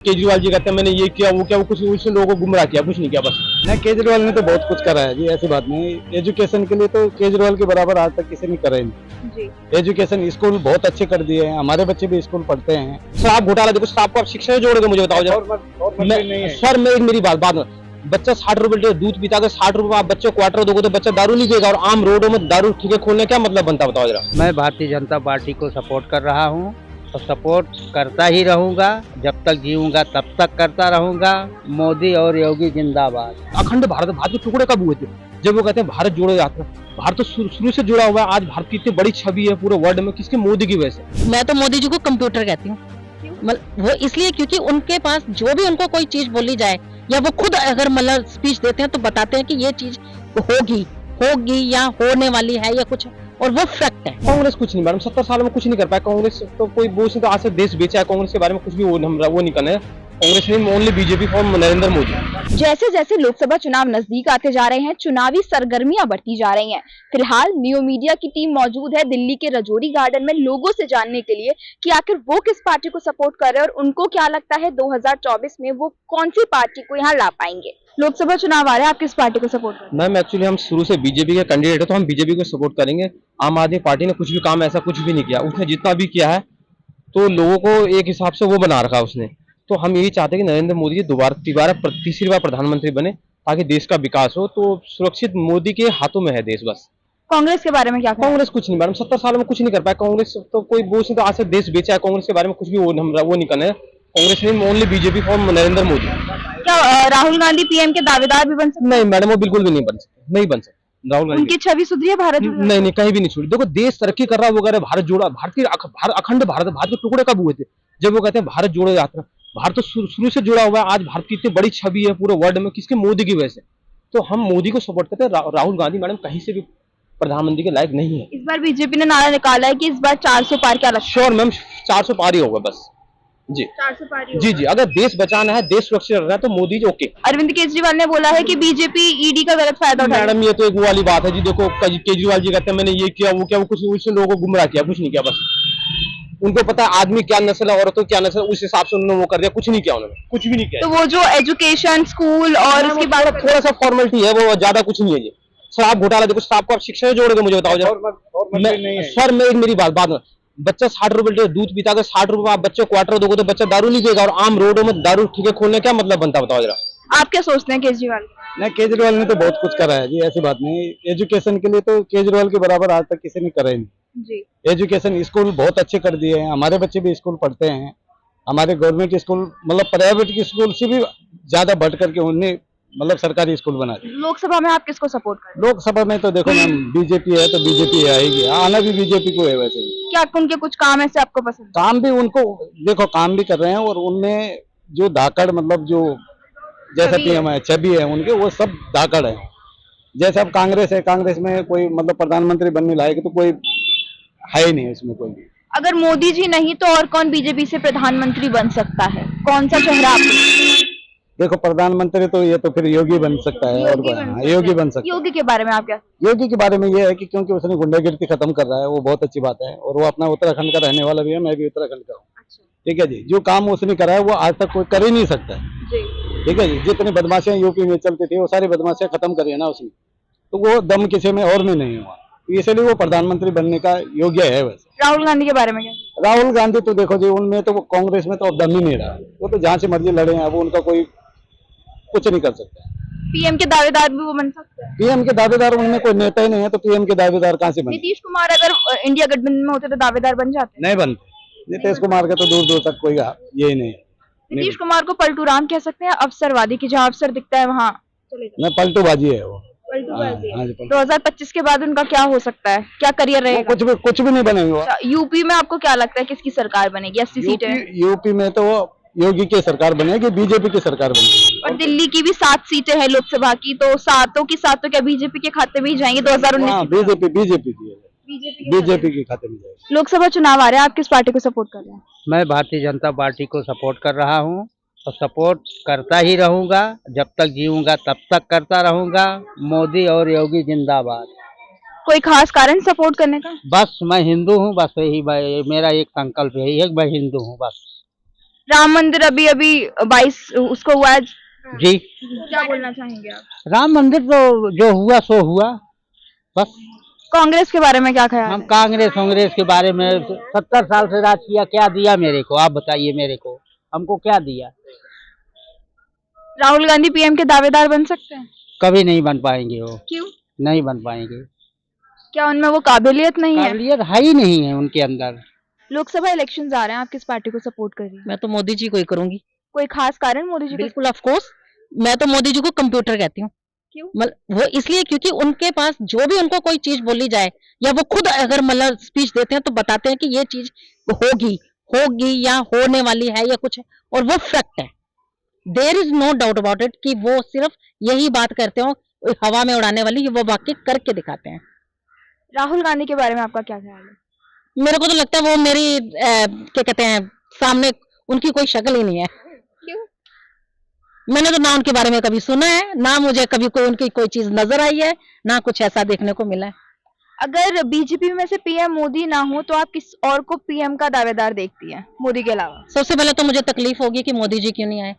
केजरीवाल जी कहते हैं मैंने ये किया वो किया, वो कुछ उसने लोगों को गुमराह किया, कुछ नहीं किया बस। नहीं, केजरीवाल ने तो बहुत कुछ करा है जी, ऐसी बात नहीं। एजुकेशन के लिए तो केजरीवाल के बराबर आज तक किसी ने करा ही नहीं जी। एजुकेशन स्कूल बहुत अच्छे कर दिए हैं, हमारे बच्चे भी स्कूल पढ़ते हैं। शराब घोटाला देखो, शराब को आप शिक्षा से जोड़ोगे, मुझे बताओ जरा। सर मेरी बात बच्चा 60 रुपए दूध पीता, अगर 60 रुपए आप बच्चे को क्वार्टर दोगे तो बच्चा दारू नहीं पिएगा, और आम रोडों में दारू ठेके खोलने क्या मतलब बनता बताओ जरा। मैं भारतीय जनता पार्टी को सपोर्ट कर रहा हूं और सपोर्ट करता ही रहूंगा, जब तक जीऊंगा तब तक करता रहूंगा। मोदी और योगी जिंदाबाद। अखंड भारत के टुकड़े कब हुए थे? जब वो कहते हैं भारत जोड़ो यात्रा। भारत तो शुरू से जुड़ा हुआ है, आज भारत की इतनी बड़ी छवि है पूरे वर्ल्ड में, किसके? मोदी की वजह से। मैं तो मोदी जी को कंप्यूटर कहती हूँ। वो इसलिए क्योंकि उनके पास जो भी उनको कोई चीज बोली जाए, या वो खुद अगर मतलब स्पीच देते हैं तो बताते हैं कि ये चीज होगी या होने वाली है या कुछ, और वो फैक्ट है। कांग्रेस कुछ नहीं मैडम, 70 सालों में कुछ नहीं कर पाया कांग्रेस। तो कोई बोझ नहीं, तो आज से देश बेचा है। कांग्रेस के बारे में कुछ भी वो नहीं करना है। कांग्रेस नहीं, only BJP for Narendra Modi. जैसे जैसे लोकसभा चुनाव नजदीक आते जा रहे हैं, चुनावी सरगर्मियां बढ़ती जा रही हैं। फिलहाल न्यू मीडिया की टीम मौजूद है दिल्ली के रजौरी गार्डन में लोगों से जानने के लिए कि आखिर वो किस पार्टी को सपोर्ट कर रहे हैं और उनको क्या लगता है 2024 में वो कौन सी पार्टी को यहाँ ला पाएंगे। लोकसभा चुनाव आ रहे हैं, आप किस पार्टी को सपोर्ट कर रहे हैं? मैम एक्चुअली हम शुरू से बीजेपी के कैंडिडेट है, तो हम बीजेपी को सपोर्ट करेंगे। आम आदमी पार्टी ने कुछ भी काम ऐसा कुछ भी नहीं किया, उसने जितना भी किया है तो लोगों को एक हिसाब से वो बना रखा उसने। तो हम यही चाहते हैं कि नरेंद्र मोदी जी तीसरी बार प्रधानमंत्री बने, ताकि देश का विकास हो। तो सुरक्षित मोदी के हाथों में है देश बस। कांग्रेस के बारे में क्या कहना है? कांग्रेस कुछ नहीं मैडम, 70 सालों में कुछ नहीं कर पाया कांग्रेस। तो कोई बोझ नहीं, तो आज से देश बेचा है। कांग्रेस के बारे में कुछ भी वो नहीं करना है। कांग्रेस नहीं, only BJP for Narendra Modi. क्या राहुल गांधी पीएम के दावेदार भी बन सकते नहीं मैडम, वो बिल्कुल भी नहीं बन सकते। राहुल हैं? गांधी उनकी छवि सुधरी है भारत में? नहीं, कहीं भी नहीं छूटी। देखो देश तरक्की कर रहा है, वो कह रहे भारत जोड़ा, अखंड भारत के टुकड़े कब हुए थे? जब वो कहते हैं भारत जोड़ो यात्रा। भारत तो शुरू से जुड़ा हुआ है, आज भारत की इतनी बड़ी छवि है पूरे वर्ल्ड में, किसके? मोदी की वजह से। तो हम मोदी को सपोर्ट करते हैं। राहुल गांधी मैडम कहीं से भी प्रधानमंत्री के लायक नहीं है। इस बार बीजेपी ने नारा निकाला है कि इस बार 400 पार। क्या लगता है? श्योर मैम, 400 पार ही होगा बस जी। 400 पार ही जी, अगर देश बचाना है, देश सुरक्षित रखना है, तो मोदी जी ओके। अरविंद केजरीवाल ने बोला है कि बीजेपी ईडी का गलत फायदा उठा रही है। मैडम ये तो एक वो वाली बात है जी। देखो केजरीवाल जी कहते हैं मैंने ये किया वो किया, वो कुछ उसने लोगों को गुमराह किया, कुछ नहीं किया बस। उनको पता है आदमी क्या नस्ल है, औरतों क्या नस्ल है, उस हिसाब से उन्होंने वो कर दिया। कुछ नहीं किया उन्होंने, कुछ भी नहीं किया। तो वो जो एजुकेशन स्कूल और उसके बाद थोड़ा सा फॉर्मेलिटी है, वो ज्यादा कुछ नहीं है जी। शराब घोटाला देखो, शराब को आप शिक्षा से जोड़ोगे, मुझे बताओ जरा। सर मेरी बात बच्चा 60 रुपए दूध पीता, अगर 60 रुपए आप बच्चे को क्वार्टर दोगे तो बच्चा दारू नहीं पिएगा, और आम रोडों में दारू ठेके खोलने क्या मतलब बनता बताओ जरा। आप क्या सोचते हैं केजरीवाल? नहीं, केजरीवाल ने तो बहुत कुछ करा है जी, ऐसी बात नहीं। एजुकेशन के लिए तो केजरीवाल के बराबर आज तक किसी ने करा ही नहीं जी। एजुकेशन स्कूल बहुत अच्छे कर दिए हैं, हमारे बच्चे भी स्कूल पढ़ते हैं। हमारे गवर्नमेंट स्कूल मतलब प्राइवेट की स्कूल से भी ज्यादा बढ़ करके उन्हें मतलब सरकारी स्कूल बना दिए। लोकसभा में आप किसको सपोर्ट कर रहे हैं? लोकसभा में तो देखो मैम, बीजेपी है तो बीजेपी आएगी, आना भी बीजेपी को है। वैसे भी क्या उनके कुछ काम ऐसे आपको पसंद है? काम भी उनको देखो, काम भी कर रहे हैं, और उनमें जो धाकड़ मतलब जो जैसा पीएम है, छवि है उनके, वो सब धाकड़ है। जैसे अब कांग्रेस है, कांग्रेस में कोई मतलब प्रधानमंत्री बनने लायक तो कोई है ही नहीं उसमें कोई भी। अगर मोदी जी नहीं तो और कौन बीजेपी से प्रधानमंत्री बन सकता है? कौन सा चेहरा आपको? देखो प्रधानमंत्री तो ये तो फिर योगी बन सकता है, और योगी बन सकता है। योगी के बारे में आप क्या? योगी के बारे में ये है कि क्योंकि उसने गुंडागिरी खत्म कर रहा है, वो बहुत अच्छी बात है। और वो अपना उत्तराखंड का रहने वाला भी है, मैं भी उत्तराखंड का हूँ। अच्छा। ठीक है जी, जो काम उसने करा है वो आज तक कोई कर ही नहीं सकता है। जी। ठीक है जी, जितनी बदमाशियां यूपी में चलती थी वो सारी बदमाशियां खत्म करी है ना उसने, तो वो दम किसी में और में नहीं हुआ, तो इसलिए वो प्रधानमंत्री बनने का योग्य है। वैसे राहुल गांधी के बारे में क्या? राहुल गांधी तो देखो जी, उनमें तो वो कांग्रेस में तो अब दम ही नहीं रहा, वो तो जहाँ से मर्जी लड़े हैं, अब उनका कोई कुछ नहीं कर सकता। पीएम के दावेदार भी वो बन सकते हैं? पीएम के दावेदार, उनमें कोई नेता ही नहीं है, तो पीएम के दावेदार कहाँ से बने? नीतीश कुमार अगर इंडिया गठबंधन में होते तो दावेदार बन जाते? नहीं बनते। नीतीश कुमार का तो दूर दूर तक कोई यही नहीं है। नीतीश कुमार को पलटू राम कह सकते हैं, अवसरवादी की जहाँ अवसर दिखता है वहाँ चले जाते। नहीं, पलटूबाजी है वो। पलटूबाजी। हाँ जी, पलटू। 2025 के बाद उनका क्या हो सकता है? क्या करियर रहेगा? कुछ भी नहीं बनेंगे वो। यूपी में आपको क्या लगता है किसकी सरकार बनेगी? 80 सीटें यूपी में तो योगी की सरकार बनेगी, बीजेपी की सरकार बनेगी। और दिल्ली की भी 7 सीटें हैं लोकसभा की, तो सातों की सातों क्या बीजेपी के खाते में ही जाएंगे 2019? बीजेपी की बीजेपी के खाते में जाएगी। लोकसभा चुनाव आ रहे हैं, आप किस पार्टी को सपोर्ट कर रहे हैं? मैं भारतीय जनता पार्टी को सपोर्ट कर रहा हूं और सपोर्ट करता ही रहूंगा, जब तक जीऊंगा तब तक करता रहूंगा। मोदी और योगी जिंदाबाद। कोई खास कारण सपोर्ट करने का? बस मैं हिंदू हूं, बस यही मेरा एक संकल्प यही है कि मैं हिंदू हूं बस। राम मंदिर अभी अभी 22 उसको हुआ है, जी, क्या बोलना चाहेंगे आप? राम मंदिर तो जो हुआ सो हुआ, बस। कांग्रेस के बारे में क्या ख्याल हम है? कांग्रेस के बारे में 70 साल से राज किया, क्या दिया मेरे को? आप बताइए मेरे को, हमको क्या दिया? राहुल गांधी पीएम के दावेदार बन सकते हैं? कभी नहीं बन पाएंगे वो, क्यों? नहीं बन पाएंगे। क्या उनमें वो काबिलियत नहीं है? काबिलियत है ही नहीं है उनके अंदर। लोकसभा इलेक्शंस आ रहे हैं, आप किस पार्टी को सपोर्ट कर रही हैं? मैं तो मोदी जी को ही करूंगी। कोई खास कारण मोदी जी को? बिल्कुल, ऑफ कोर्स। मैं तो मोदी जी को कंप्यूटर कहती हूँ। क्यों? मतलब वो इसलिए क्योंकि उनके पास जो भी उनको कोई चीज बोली जाए या वो खुद अगर मतलब स्पीच देते हैं तो बताते हैं कि ये चीज होगी, होगी या होने वाली है या कुछ है, और वो फैक्ट है। There is no doubt about it कि वो सिर्फ यही बात करते हो, हवा में उड़ाने वाली, वो वाकई करके दिखाते हैं। राहुल गांधी के बारे में आपका क्या ख्याल है? मेरे को तो लगता है वो मेरी क्या कहते हैं, सामने उनकी कोई शक्ल ही नहीं है। क्यों? मैंने तो ना उनके बारे में कभी सुना है, ना मुझे कभी कोई उनकी कोई चीज नजर आई है, ना कुछ ऐसा देखने को मिला है। अगर बीजेपी में से पीएम मोदी ना हो तो आप किस और को पीएम का दावेदार देखती हैं मोदी के अलावा? सबसे पहले तो मुझे तकलीफ होगी कि मोदी जी क्यों नहीं आए।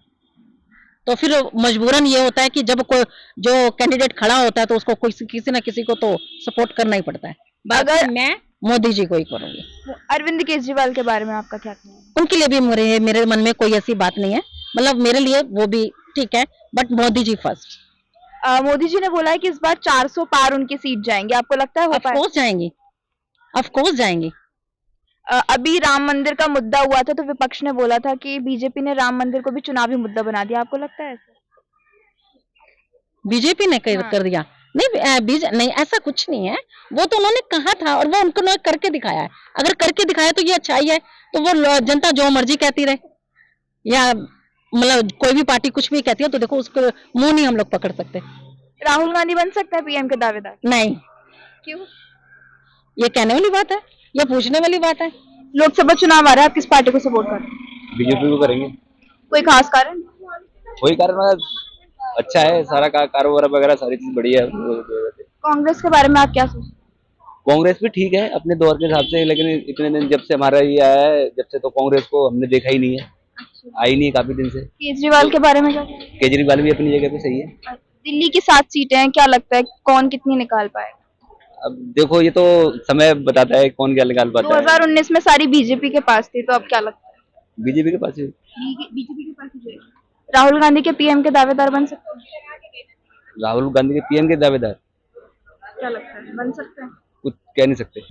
तो फिर मजबूरन ये होता है कि जब कोई जो कैंडिडेट खड़ा होता है तो उसको किसी ना किसी को तो सपोर्ट करना ही पड़ता है। अगर मैं मोदी जी को ही करूंगी। अरविंद केजरीवाल के बारे में आपका क्या ख्याल है? उनके लिए भी मेरे मन में कोई ऐसी बात नहीं है, मतलब मेरे लिए वो भी ठीक है, बट मोदी जी फर्स्ट। मोदी जी ने बोला है कि इस बार 400 पार उनकी सीट जाएंगी, आपको लगता है हो ऑफ पाए? कोर्स जाएंगी, ऑफ कोर्स जाएंगी। अभी राम मंदिर का मुद्दा हुआ था तो विपक्ष ने बोला था कि बीजेपी ने राम मंदिर को भी चुनावी मुद्दा बना दिया, आपको लगता है ऐसा? बीजेपी ने हाँ। कर दिया? नहीं, नहीं, ऐसा कुछ नहीं है। वो तो उन्होंने कहा था और वो उनको करके दिखाया है। अगर करके दिखाया तो ये अच्छाई है, तो वो जनता जो मर्जी कहती रहे, या मतलब कोई भी पार्टी कुछ भी कहती है तो देखो उसको मुंह नहीं हम लोग पकड़ सकते। राहुल गांधी बन सकता है पीएम के दावेदार? नहीं, क्यों? ये कहने वाली बात है, ये पूछने वाली बात है। लोकसभा चुनाव आ रहा है, आप किस पार्टी को सपोर्ट कर रहे हैं? बीजेपी को करेंगे। कोई खास कारण? वही कारण अच्छा है, सारा कारोबार वगैरह सारी चीज बढ़िया है। कांग्रेस के बारे में आप क्या सोचते हैं? कांग्रेस भी ठीक है अपने दौर के हिसाब से, लेकिन इतने दिन जब से हमारा ये आया है, जब से तो कांग्रेस को हमने देखा ही नहीं है, आई नहीं है काफी दिन से। केजरीवाल के बारे में क्या कहते हैं? केजरीवाल भी अपनी जगह पे सही है। दिल्ली की 7 सीटें हैं, क्या लगता है कौन कितनी निकाल पाएगा? अब देखो, ये तो समय बताता है कौन क्या निकाल पाता है। 2019 में सारी बीजेपी के पास थी, तो अब क्या लगता है? बीजेपी के पास ही। बीजेपी के पास ही जाएगी। राहुल गांधी के पीएम के दावेदार बन सकते हैं? राहुल गांधी के पीएम के दावेदार क्या लगता है बन सकते हैं? कुछ कह नहीं सकते।